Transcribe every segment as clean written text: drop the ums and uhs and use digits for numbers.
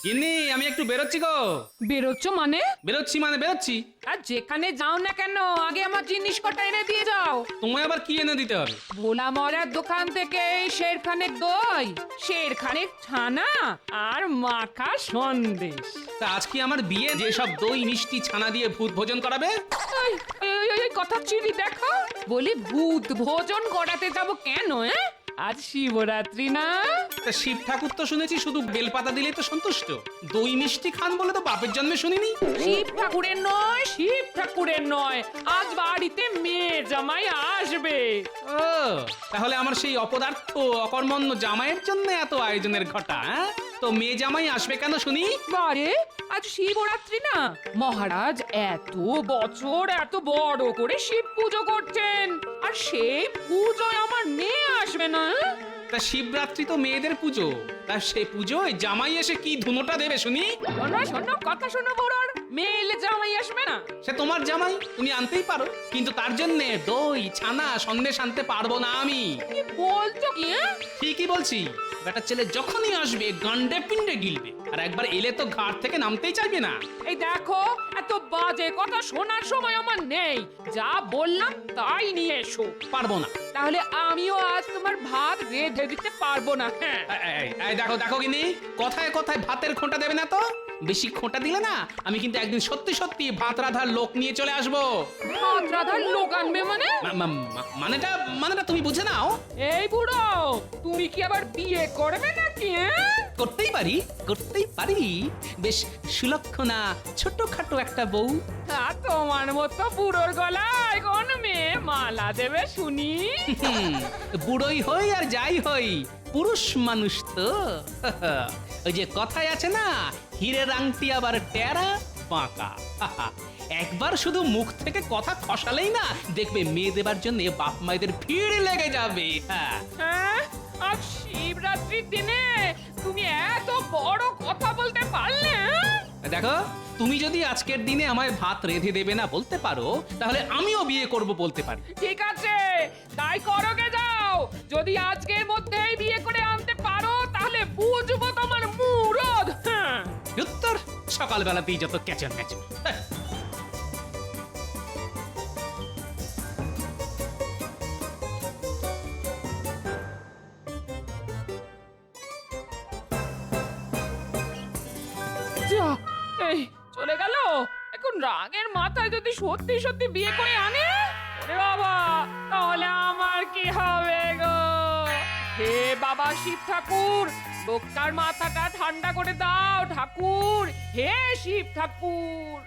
গিন্নি, আমি একটু বেরোচ্ছি গো। বেরোচ্ছ মানে? বেরোচ্ছি। আর যেখানে যাও না কেন আগে আমার জিনিস কটা এনে দিয়ে যাও। তোমায় আবার কি এনে দিতে হবে? ভোলা মরার দোকান থেকে শেরখানেক দই, শেরখানেক ছানা আর মাখা সন্দেশ। তা আজ কি আমার বিয়ে, যে সব দই মিষ্টি ছানা দিয়ে ভূত ভোজন করাবে? এই, এই কথা চিনি দেখো, বলি ভূত ভোজন করাতে যাব কেন? আজ শিবরাত্রি না? তা শিব ঠাকুর তো শুনেছি শুধু বেলপাতা দিলেই তো সন্তুষ্ট। দই মিষ্টি খান বলে তো বাপের জন্মে শুনিনি। শিব ঠাকুরের নয়, আজ বাড়িতে মেয়ে জামাই আসবে। ও, তাহলে আমার সেই অপদার্থ অকর্মণ্য জামাইয়ের জন্য এত আয়োজনের ঘটা? তো মেয়ে জামাই আসবে কেন শুনি? বারে, আজ শিবরাত্রি না, মহারাজ এত বছর এত বড় করে শিব পুজো করছেন, আর সেই পুজোয় আমার মেয়ে আসবে না? তা শিবরাত্রি তো মেয়েদের পুজো, তা সে পুজোয় জামাই এসে কি ধুনোটা দেবে শুনি? শোনো কথা শোনো বুড়োর, মেয়ে এলে জামাই আসবে না? সে তোমার জামাই, তুমি আনতেই পারো, কিন্তু তার জন্য দই ছানা সন্দেশ আনতে পারবো না আমি। কি বলছো কি? ঠিকই বলছি। বেটা ছেলে যখনই আসবে গান্ডে পিন্ডে গিলবে, আর একবার এলে তো ঘাট থেকে নামতেই চাইবে না। এই দেখো, এত বাজে কথা শোনার সময় আমার নেই, যা বললাম তাই নিয়ে এসো। পারবো না। তাহলে আমিও আজ তোমার ভাত রেঁধে দিতে পারবো না। হ্যাঁ, এই দেখো গিনি, কথায় কথায় ভাতের খোঁটা দেবে না তো। বেশি খোঁটা দিলে না আমি কিন্তু একদিন সত্যি সত্যি ভাত রাধার লোক নিয়ে চলে আসবো। ভাত রাধার লোক আনবে মানে? মানেটা তুমি বুঝে নাও। এই বুড়ো, তুমি কি আবার বিয়ে করবে নাকি? করতেই পারি, বেশ সুলক্ষণা ছোটখাটো একটা বউ। তোমার মতো বুড়োর গলায় কোন মেয়ে মালা দেবে শুনি? বুড়োই হই আর যাই হই, পুরুষ মানুষ তো। ওই যে কথায় আছে না, হীরের আংটি আবার টেরা বাঁকা। একবার শুধু মুখ থেকে কথা খসালেই না দেখবে মেয়ে দেবার জন্য বাপ মায়েদের ভিড় লেগে যাবে। হ্যাঁ, আজ শিবরাত্রির দিনে তুমি এত বড় কথা বলতে পারলে? দেখো, তুমি যদি আজকের দিনে আমায় ভাত রেঁধে দেবে না বলতে পারো, তাহলে আমিও বিয়ে করব বলতে পারি। ঠিক আছে, তাই করোগে যাও। যদি আজকের মধ্যেই বিয়ে করে আনতে পারো তাহলে বুঝবো তোমার মুরদ। উত্তর সকালবেলাতেই যত ক্যাচর ম্যাচর। যা, এই চলে গেল। এখন রাগের মাথায় যদি সত্যি সত্যি বিয়ে করে আনে, ওরে বাবা, তাহলে আমার কি হবে গো? হে বাবা শিব ঠাকুর, লোকটার মাথাটা ঠান্ডা করে দাও ঠাকুর, হে শিব ঠাকুর।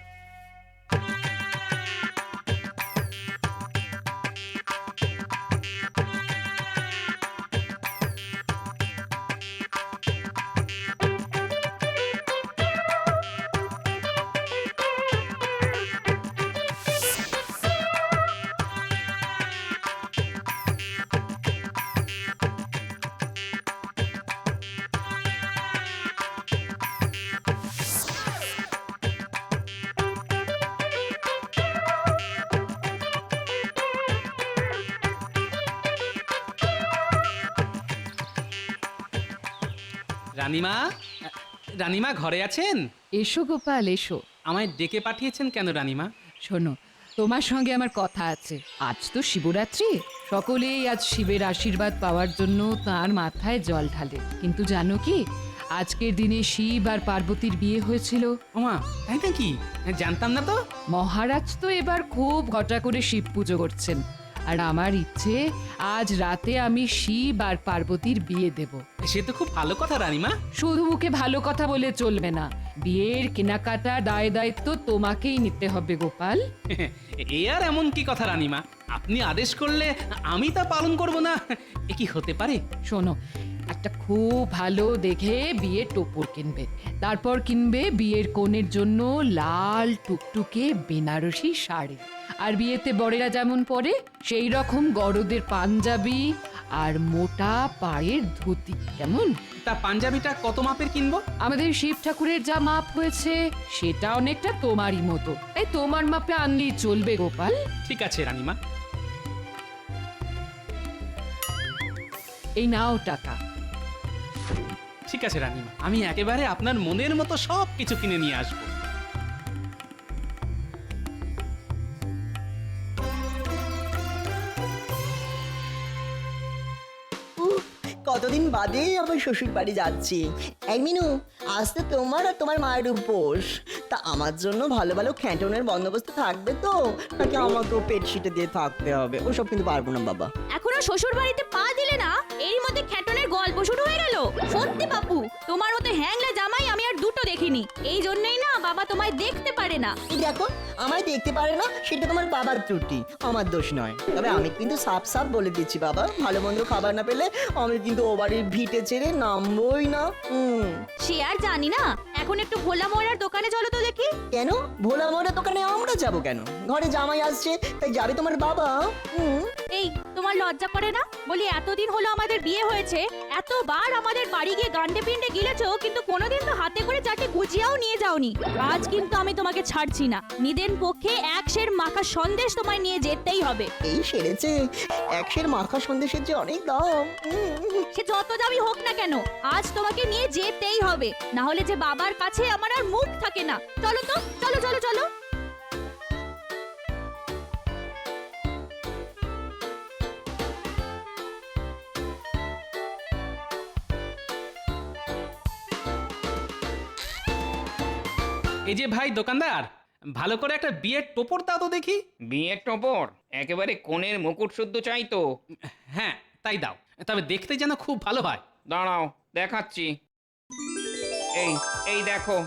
রানীমা ঘরে আছেন? এসো গোপাল এসো। আমায় ডেকে পাঠিয়েছেন কেন রানীমা? শোনো, তোমার সঙ্গে আমার কথা আছে। আজ তো শিবরাত্রি, সকলেই আজ শিবের আশীর্বাদ পাওয়ার জন্য তার মাথায় জল ঢালে। কিন্তু জানো কি, আজকের দিনে শিব আর পার্বতীর বিয়ে হয়েছিল। ওমা, তাই নাকি? জানতাম না তো। মহারাজ তো এবার খুব ঘটা করে শিব পুজো করছেন, আর আমার ইচ্ছে আজ রাতে আমি শিব আর পার্বতীর বিয়ে দেব। সে তো খুব ভালো কথা রানীমা। শুধু মুখে ভালো কথা বলে চলবে না, বিয়ের কেনাকাটা দায় দায়িত্ব তোমাকেই নিতে হবে গোপাল। এ আর এমন কি কথা রানীমা, আপনি আদেশ করলে আমি তা পালন করব না, এ কি হতে পারে? শোনো, একটা খুব ভালো দেখে বিয়ের টোপর কিনবে, তারপর কিনবে বিয়ের কনের জন্য লাল টুকটুকে বেনারসি শাড়ি, আর বিয়েতে বরেরা যেমন পরে সেই রকম গরদের পাঞ্জাবি আর মোটা পায়ের ধুতি। কেমন? তা পাঞ্জাবিটা কত মাপের কিনবো? আমাদের শিব ঠাকুরের যা মাপ হয়েছে সেটা অনেকটা তোমারই মতো, তাই তোমার মাপে আনলেই চলবে গোপাল। ঠিক আছে রানীমা। এই নাও টাকা। ঠিক আছে রানীমা, আমি একেবারে আপনার মনের মতো সব কিছু কিনে নিয়ে আসবো। উফ, কতদিন বাদে আবার শ্বশুর বাড়ি যাচ্ছি। এই মিনু, আজ তো তোমার আর তোমার মায়ের উপোস। তা আমার জন্য ভালো ভালো খ্যাটনের বন্দোবস্ত থাকবে তো, নাকি আমাকেও বেডশিটে দিয়ে থাকতে হবে? ওসব কিন্তু পারবো না বাবা। এখনো শ্বশুর বাড়িতে পা দিলে না, এরই মধ্যে খ্যাটনের গল্প শুরু হয়ে গেল। সত্যি বাপু, তোমার মতো হ্যাংলা জামাই আমি আর দুটো দেখিনি। এই জন্যই না বাবা তোমায় দেখতে পারে না। এই দেখো, আমায় দেখতে পারে না সেটা তোমার বাবার ত্রুটি, আমার দোষ নয়। তবে আমি কিন্তু সাফ সাফ বলে দিচ্ছি বাবা, ভালো মন্দ খাবার না পেলে আমি কিন্তু ও বাড়ির ভিটে ছেড়ে নামবই না। সে আর জানি না। এখন একটু ভোলা মোড়ার দোকানে চলো তো দেখি। কেন ভোলা মোড়া দোকানে আমরা যাব কেন? ঘরে জামাই আসছে তাই যাবে তোমার বাবা? এই, তোমার লজ্জা করে না? বলি এতদিন হলো আমাদের বিয়ে হয়েছে, এতবার আমাদের বাড়ি গিয়ে গান্ডে পিন্ডে গিলেছো, কিন্তু কোনোদিন তো হাতে করে চারটে গুজিয়াও নিয়ে যাওনি। আজ কিন্তু আমি তোমাকে ছাড়ছি না। নিদেন পক্ষে এক সের মাখা সন্দেশ তোমায় নিয়ে যেতেই হবে। এই সেরেছে, একশের মাখা সন্দেশের যে অনেক দাম। সে যত দামি হোক না কেন, আজ তোমাকে নিয়ে যেতেই হবে। না হলে যে বাবার কাছে আমার আর মুখ থাকে না। চলো তো, চলো চলো চলো। এই যে ভাই দোকানদার, ভালো করে একটা বিয়ের টোপর দাও তো দেখি। বিয়ের টপর একেবারে কোণের মুকুট শুদ্ধ চাই তো? হ্যাঁ তাই দাও, তবে দেখতে যেন খুব ভালো হয়। দাঁড়াও দেখাচ্ছি। এই এই দেখো,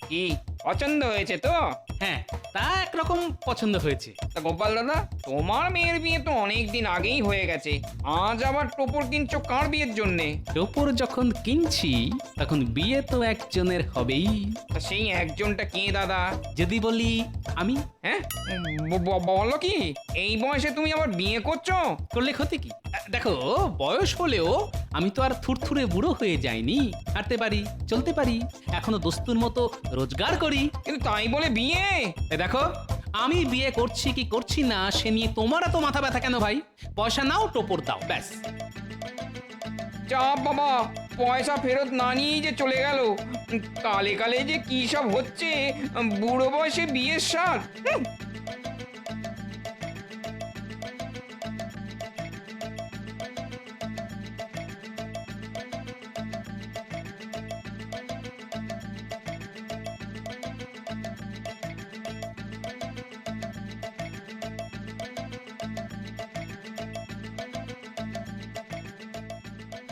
কি পছন্দ হয়েছে তো? হ্যাঁ, তা একরকম পছন্দ হয়েছে। তা গোপাল দাদা, তোমার মেয়ের বিয়ে তো অনেক দিন আগেই হয়ে গেছে, আজ আবার টপর কিনছো কার বিয়ের জন্যে? টোপর যখন কিনছি তখন বিয়ে তো একজনের হবেই। তা সেই একজনটা কে দাদা? যদি বলি আমি, হ্যাঁ, বলো কি এই বয়সে তুমি আবার বিয়ে করছো? করলে ক্ষতি কি? দেখো, বয়স হলেও আমি তো আর থুরথুরে বুড়ো হয়ে যাইনি। হাঁটতে পারি, চলতে পারি, এখনো দস্তুর মতো রোজগার করি। কিন্তু তাই বলে বিয়ে? দেখো, আমি বিয়ে করছি কি করছি না সে নিয়ে তোমার এত মাথা ব্যথা কেন ভাই? পয়সা নাও, টোপর দাও, ব্যাস। চাপ বাবা, পয়সা ফেরত না নিয়েই যে চলে গেল। কালে কালে যে কি সব হচ্ছে, বুড়ো বয়সে বিয়ের সাথ।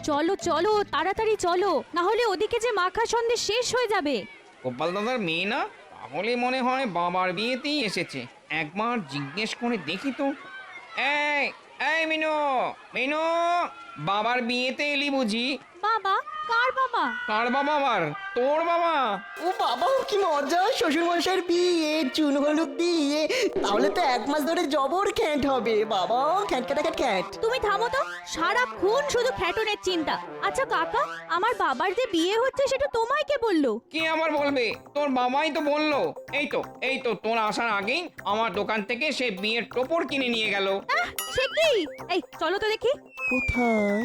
চলো চলো, তাড়াতাড়ি চলো, না হলে ওদিকে যে মাখা সন্দেশ শেষ হয়ে যাবে। গোপাল দাদার মেয়ে না? তাহলে মনে হয় বাবার বিয়েতেই এসেছে। একবার জিজ্ঞেস করে দেখি তো। এই এই মিনু, মিনু, বাবার বিয়েতে এলি বুঝি? বাবা? কার বাবা? কার বাবা আবার? তোর বাবা? ও বাবা, কি মজা! শ্বশুর মশাইয়ের বিয়ে, চুন হলুদ দিয়ে, তাহলে তো 1 মাস ধরে জবর খ্যাট হবে বাবা। খ্যাট কাটা খ্যাট খ্যাট। তুমি থামো তো, সারাক্ষণ শুধু খ্যাটনের চিন্তা। আচ্ছা কাকা, আমার বাবার যে বিয়ে হচ্ছে সেটা তোমায় কে বললো? কে আবার বলবে? তোর বাবাই তো বললো। এই তো এই তো, তোর আসার আগেই আমার দোকান থেকে সে বিয়ের টোপর কিনে নিয়ে গেল। সে কি? এই চলো তো দেখি। কোথায়?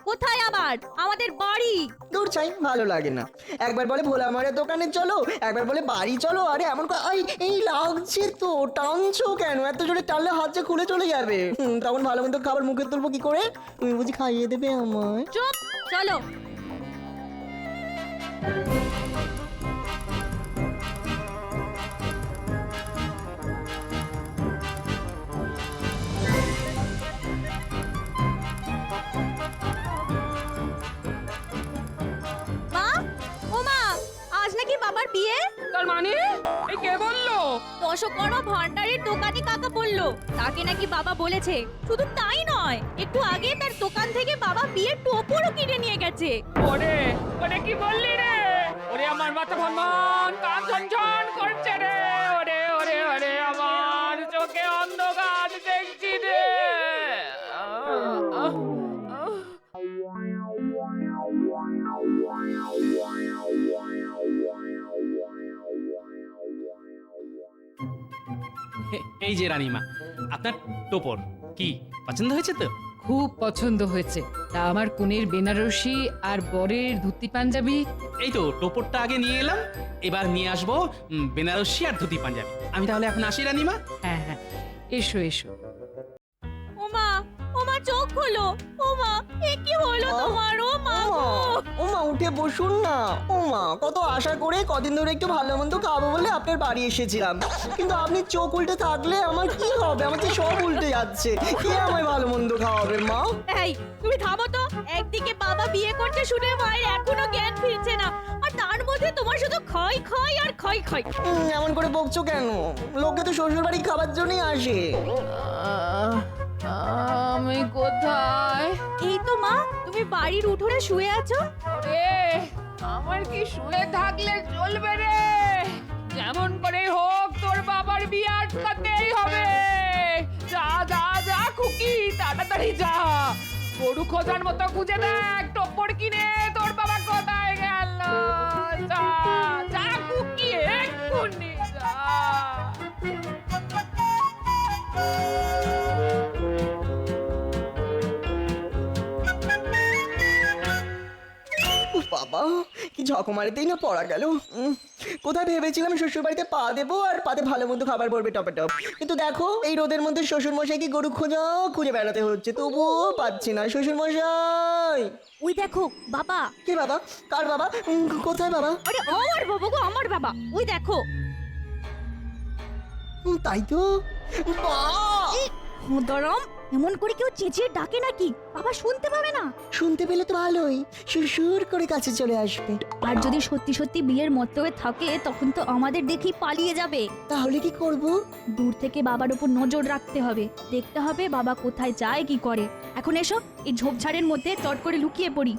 কোথায় আবার? আমাদের বাড়ি। দূর চাই, ভালো লাগে না। একবার বলে ভোলা মারের দোকানে চলো, একবার বলে বাড়ি চলো। আরে এমন এই লাগছে তো, টানছো কেন? এত জোরে টানলে হাত যে খুলে চলে যাবে। তখন ভালো মন্দ খাবার মুখে তুলবো কি করে? তুমি বুঝি খাইয়ে দেবে আমায়? চুপ, চলো। মা, ও মা, আজ নাকি বাবার বিয়ে? তার মানে এই কে বললো? দশকর্মা ভান্ডারের দোকানি কাকা বললো, তাকে নাকি বাবা বলেছে। শুধু তাই নয়, একটু আগে তার দোকান থেকে বাবা বিয়ের টোপরও কিনে নিয়ে গেছে। ওরে ওরে, কি বললি রে? ওরে আমার মাথা ভনভন, কান ঝনঝন করছে রে। ওরে ওরে ওরে, আমার চোখে অন্ধকার দেখছি রে। এই যে রানীমা, আপনার টোপর কি পছন্দ হয়েছে তো? খুব পছন্দ হয়েছে। তা আমার কনের বেনারসি আর বরের ধুতি পাঞ্জাবি? এই তো টোপরটা আগে নিয়ে এলাম, এবার নিয়ে আসবো বেনারসি আর ধুতি পাঞ্জাবি। আমি তাহলে এখন আসি রানীমা। হ্যাঁ হ্যাঁ, এসো এসো। ওমা ওমা চোখ খোলো। ওমা এ কি হলো তোমার? ওমা গো। ওমা উঠে বসুন না। ওমা কত আশা করে কদিন ধরে একটু ভালো মন্দ খাবো বলে আপনার বাড়ি এসেছিলাম, কিন্তু আপনি চোখ উল্টে থাকলে আমার কি হবে? আমার তো সব উল্টে যাচ্ছে। কে আমায় ভালো মন্দ খাওয়াবে মা? এই তুমি থামো তো। একদিকে বাবা বিয়ে করতে শুনে মায়ের এখনো জ্ঞান ফিরছে না, আর তার মধ্যে তোমার শুধু ক্ষয় ক্ষয় আর ক্ষয় ক্ষয়। এমন করে বকছো কেন? লোকে তো শ্বশুর বাড়ি খাবার জন্যই আসে। আমি কোথায়? এই তো মা, তুমি বাড়ির উঠোনে শুয়ে আছো। রে আমার কি শুয়ে থাকলে চলবে রে? যেমন করে হোক তোর বাবার বিয়ে আটকাতেই হবে। যা যা যা খুকি, তাড়াতাড়ি যা। গরু খোঁজার মতো খুঁজে দেখ টোপর কিনে তোর বাবা কোথায় গেল। যা যা খুকি, এক্ষুনি যা। উফ বাবা, কি ঝকমারিতেই না পড়া গেল। কোথায় ভেবেছিলাম শ্বশুর বাড়িতে পা দেবো আর পাতে ভালো মন্দ খাবার পড়বে টপে টপ, কিন্তু দেখো এই রোদের মধ্যে শ্বশুর মশাইকে গরু খোঁজা খুঁজে বেড়াতে হচ্ছে, তবুও পাচ্ছি না শ্বশুর মশাই। ওই দেখো বাবা। কে বাবা? কার বাবা? কোথায় বাবা? আরে আমার বাবা গো, আমার বাবা। ওই দেখো। তাই তো। দরম এমন করে কেউ চেঁচিয়ে ডাকে নাকি? বাবা শুনতে পাবে না? শুনতে পেলে তো ভালোই, সুরসুর করে কাছে চলে আসবে। আর যদি সত্যি সত্যি বিয়ের মতো হয়ে থাকে তখন তো আমাদের দেখেই পালিয়ে যাবে। তাহলে কি করব? দূর থেকে বাবার উপর নজর রাখতে হবে, দেখতে হবে বাবা কোথায় যায় কি করে। এখন এসো, এই ঝোপঝাড়ের মধ্যে চট করে লুকিয়ে পড়ি।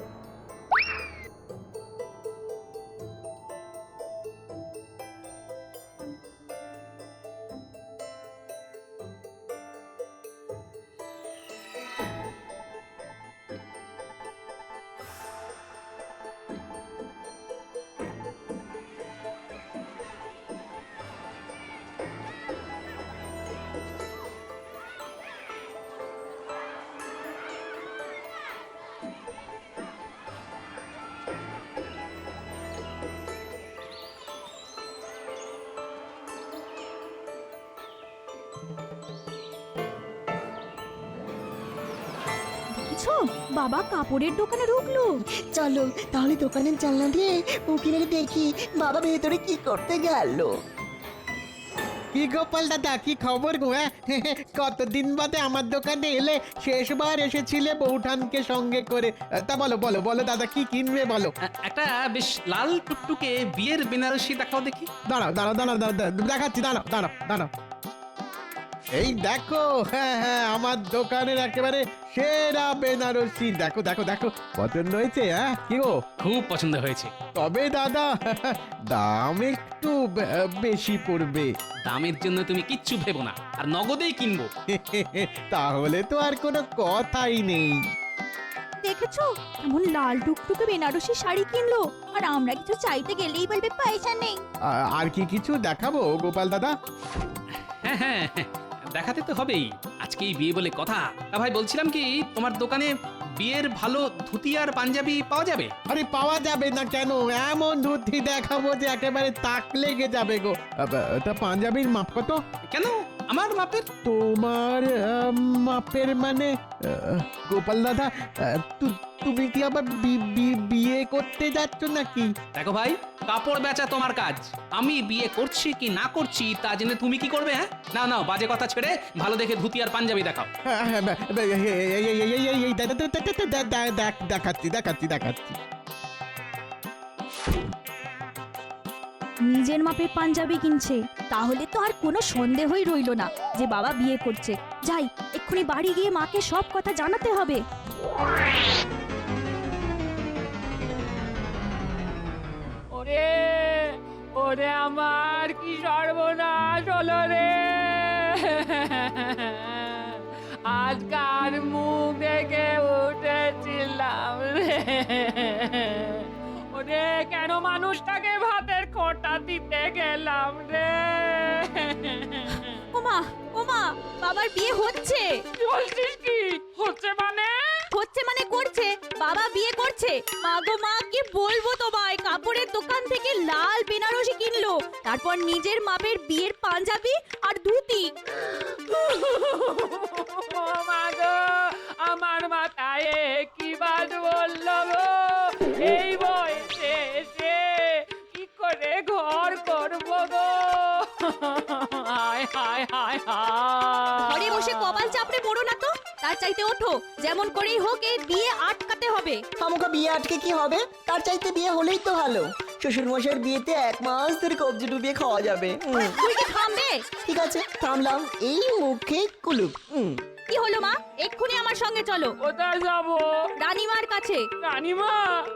দেখছো বাবা কাপড়ের দোকানে ঢুকলো। চলো তাহলে দোকানের জানলা দিয়ে উঁকি মেরে দেখি বাবা ভেতরে কি করতে গেল। কি গোপাল দাদা, কি খবর গো? কতদিন বাদে আমার দোকানে এলে? শেষবার এসেছিলে বৌঠানকে সঙ্গে করে। তা বলো বলো বলো দাদা, কি কিনবে বলো? একটা বেশ লাল টুকটুকে বিয়ের বেনারসি দেখাও দেখি। দাঁড়াও দাঁড়াও দাঁড়াও দেখাচ্ছি, দাঁড়াও দাঁড়াও দাঁড়াও। এই দেখো, হ্যাঁ হ্যাঁ, আমার দোকানের একেবারে সেরা বেনারসি। দেখো দেখো দেখো, পছন্দ হয়েছে? হ্যাঁ কি গো? খুব পছন্দ হয়েছে। তবে দাদা দাম একটু বেশি পড়বে। দামের জন্য তুমি কিচ্ছু ভেবো না, আর নগদেই কিনবো। তাহলে তো আর কোনো কথাই নেই। দেখেছো এমন লাল টুকটুকে বেনারসি শাড়ি কিনলো, আর আমরা কিছু চাইতে গেলেই বলবে পয়সা নেই। আর কি কিছু দেখাবো গোপাল দাদা? হ্যাঁ হ্যাঁ হ্যাঁ, দেখাতে তো হবেই, আজকেই বিয়ে বলে কথা। তা ভাই বলছিলাম কি, তোমার দোকানে বিয়ের ভালো ধুতি আর পাঞ্জাবি পাওয়া যাবে? আরে পাওয়া যাবে না কেন? এমন ধুতি দেখাবো যে একেবারে তাক লেগে যাবে গো। তা পাঞ্জাবির মাপ কত? কেন আমার মাপের? তোমার মাপের মানে গোপাল দাদা, তুমি কি আবার বিয়ে করতে যাচ্ছ নাকি? দেখো ভাই, কাপড় বেচা তোমার কাজ, আমি বিয়ে করছি কি না করছি তা জেনে তুমি কি করবে? হ্যাঁ না না, বাজে কথা ছেড়ে ভালো দেখে ধুতি আর পাঞ্জাবি দেখাও। হ্যাঁ, দেখাচ্ছি দেখাচ্ছি দেখাচ্ছি। নিজের মাপের পাঞ্জাবি কিনছে, তাহলে তো আর কোনো সন্দেহই রইলো না যে বাবা বিয়ে করছে। যাই এক্ষুনি বাড়ি গিয়ে মাকে সব কথা জানাতে হবে। ওরে ওরে আমার কি সর্বনাশ হলো রে। আজকার মুখ দেখে উঠেছিলাম রে। ওরে কেন মানুষটাকে ভাতের খোঁটা দিতে গেলাম রে। ওমা বাবার বিয়ে হচ্ছে। কি বলছিস কি হচ্ছে মানে? হচ্ছে মানে করছে, বাবা বিয়ে করছে। মা গো মা, কি বলবো তোমায়, কাপড়ের দোকান থেকে লাল বেনারসি কিনলো, তারপর নিজের মাপের বিয়ের পাঞ্জাবি আর ধুতি। ও মা গো, আমার মাথায় কি বাজ বললো গো, এই বয়সে এসে কি করে ঘর করবো গো? হায় হায় হায় হায়। ঘরে বসে কপাল চাপড়ে পড়ো না তো, তার চাইতে ওঠো, যেমন করেই হোক এই বিয়ে আটকাতে হবে। খামোখা বিয়ে আটকে কি হবে? তার চাইতে বিয়ে হলেই তো ভালো। শ্বশুর মশাইয়ের বিয়েতে 1 মাস ধরে কবজি ডুবিয়ে খাওয়া যাবে। তুই কি থামবে? ঠিক আছে, থামলাম। এই মুখে কুলুপ। কি হলো মা, এক্ষুনি আমার সঙ্গে চলো। কোথায় যাবো? রানীমার কাছে। রানীমা?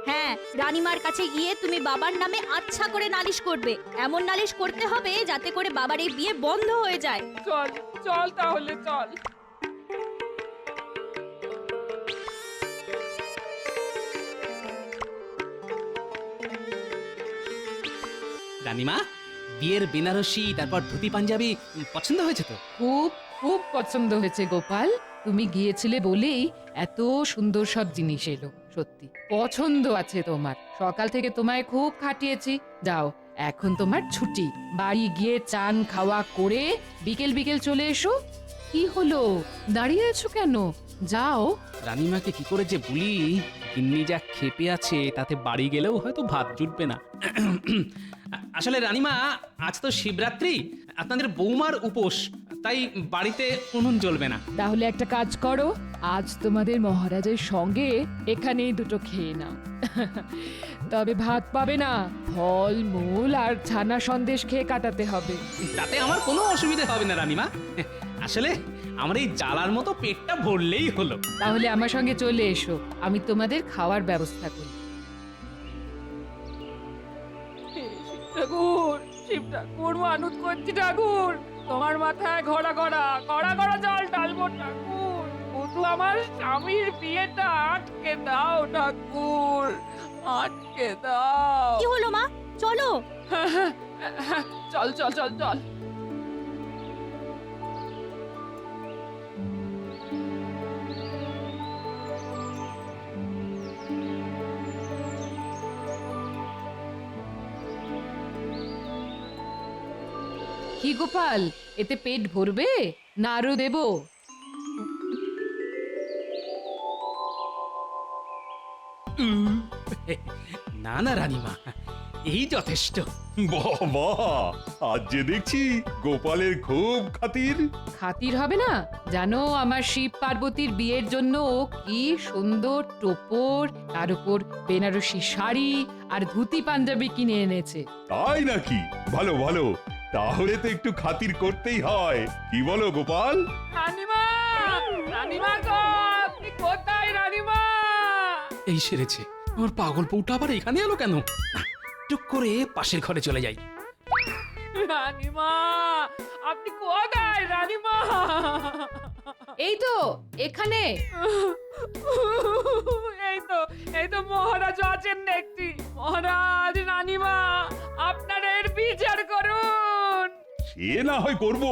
হ্যাঁ, রানীমার কাছে গিয়ে তুমি বাবার নামে আচ্ছা করে নালিশ করবে। এমন নালিশ করতে হবে যাতে করে বাবার এই বিয়ে বন্ধ হয়ে যায়। চল চল তাহলে চল। রানীমা, বিয়ের বেনারসি তারপর ধুতি পাঞ্জাবি পছন্দ হয়েছে তো? খুব খুব পছন্দ হয়েছে গোপাল। তুমি গিয়েছিলে বলেই এত সুন্দর সব জিনিস এলো। সত্যি পছন্দ আছে তোমার। সকাল থেকে তোমায় খুব খাটিয়েছি। যাও, এখন তোমার ছুটি। বাড়ি গিয়ে চান খাওয়া করে বিকেল বিকেল চলে এসো। কি হলো, দাঁড়িয়ে আছো কেন? যাও। রানীমাকে কি করে যে বলি, গিন্নি যা খেপে আছে তাতে বাড়ি গেলেও হয়তো ভাত জুটবে না। আসলে রানীমা, আজ তো শিবরাত্রি, আপনাদের বৌমার উপোস, তাই বাড়িতে উনুন জ্বলবে না। তাহলে একটা কাজ করো, আজ তোমাদের মহারাজের সঙ্গে এখানেই দুটো খেয়ে নাও। তবে ভাত পাবে না, ফল মূল আর ছানা সন্দেশ খেয়ে কাটাতে হবে। তাতে আমার কোনো অসুবিধা হবে না রানীমা। আসলে আমার এই জ্বালার মতো পেটটা ভরলেই হলো। তাহলে আমার সঙ্গে চলে এসো, আমি তোমাদের খাওয়ার ব্যবস্থা করি। ঠাকুর, শিব ঠাকুর, মানত করছি ঠাকুর, তোমার মাথায় ঘোড়া ঘোড়া ঘোড়া ঘোড়া জল ঢালবো ঠাকুর। শুধু আমার স্বামীর বিয়েটা আটকে দাও ঠাকুর, আটকে দাও। কি হলো মা, চলো। চল চল চল চল। কি গোপাল, এতে পেট ভরবে না আরো দেবো? না না রানীমা, এই যথেষ্ট। বাবা, আজ যে দেখছি গোপালের খুব খাতির। খাতির হবে না? জানো, আমার শিব পার্বতীর বিয়ের জন্য ও কি সুন্দর টোপর, তার উপর বেনারসি শাড়ি আর ধুতি পাঞ্জাবি কিনে এনেছে। তাই নাকি? ভালো ভালো, তাহলে তো একটু খাতির করতেই হয়। কি বলো গোপাল? রানীমা, রানীমা গো, আপনি কোথায় রানীমা? এই সেরেছে, আমার পাগল বউটা আবার এখানে এলো কেন? টুক করে পাশের ঘরে চলে যাই। রানীমা, আপনি কোথায় রানীমা? এই তো এখানে। এই তো মহারাজ আছেন দেখছি। মহারাজ, রানীমা, আপনারা এর বিচার করুন। সে না হয় করব,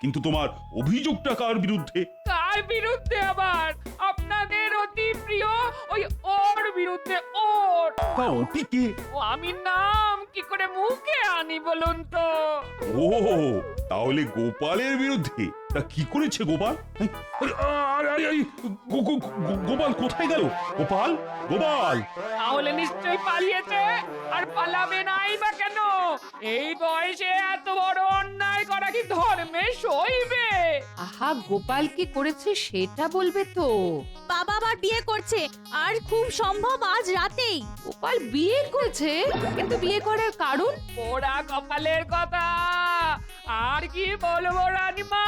কিন্তু তোমার অভিযোগটা কার বিরুদ্ধে? কার বিরুদ্ধে আবার? আপনাদের অতি প্রিয় ওই ওর বিরুদ্ধে। ওর তা ওটি কে? ও আমি নাম কি করে মুখে আনি বলুন তো? ও, তাহলে গোপালের বিরুদ্ধে। তা কি করেছে গোপাল? গোপাল কোথায় গেল? গোপাল, গোপাল! তাহলে নিশ্চয়ই পালিয়েছে। আর পালাবে নাই বা কেন? এই বয়সে এত বড় অন্যায় করা কি ধর্মে সইবে? আহা, গোপাল কি করেছে সেটা বলবে তো। বাবা আবার বিয়ে করছে, আর খুব সম্ভব আজ রাতেই। গোপাল বিয়ে করেছে, কিন্তু বিয়ে করার কারণ? পোড়া কপালের কথা আর কি বলবো রানীমা।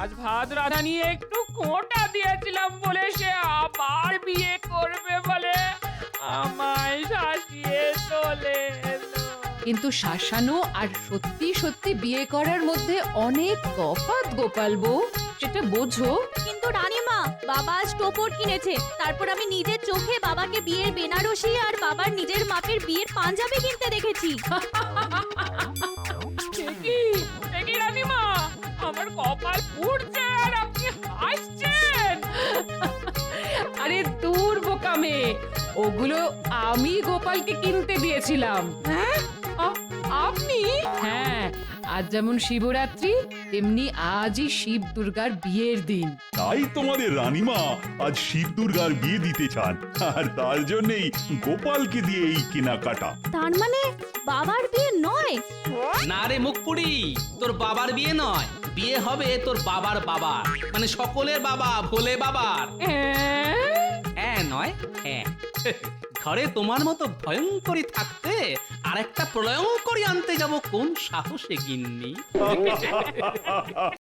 আজ ভাত রাধা নিয়ে একটু কোটা দিয়েছিলাম বলে সে আবার বিয়ে করবে বলে আমায় শাসিয়ে চলে এলো। কিন্তু শাসানো আর সত্যি সত্যি বিয়ে করার মধ্যে অনেক তফাৎ গোপাল বউ, সেটা বোঝো। কিন্তু রানীমা, বাবা আজ টোপর কিনেছে, তারপর আমি নিজের চোখে বাবাকে বিয়ের বেনারসি আর বাবার নিজের মাপের বিয়ের পাঞ্জাবি কিনতে দেখেছি। এ কি রানীমা, আমার ঘুরছে আর আপনি হাসছেন। আরে দূর বোকা মেয়ে, ওগুলো আমি গোপালকে কিনতে দিয়েছিলাম। হ্যাঁ? আপনি? হ্যাঁ, আজ যেমন শিবরাত্রি তেমনি আজই শিব দুর্গার বিয়ের দিন। তাই তোমাদের রানীমা আজ শিব দুর্গার বিয়ে দিতে চান, আর তার জন্যই গোপালকে দিয়ে এই কেনাকাটা। তার মানে বাবার বিয়ে নয়? না রে মুখপুরি, তোর বাবার বিয়ে নয়, বিয়ে হবে তোর বাবার বাবার, মানে সকলের বাবা, ভোলে বাবার। হ্যাঁ নয় হ্যাঁ। ঘরে তোমার মতো ভয়ঙ্করী থাকতে আরেকটা প্রলয়ঙ্করী আনতে যাব কোন সাহসে গিন্নি?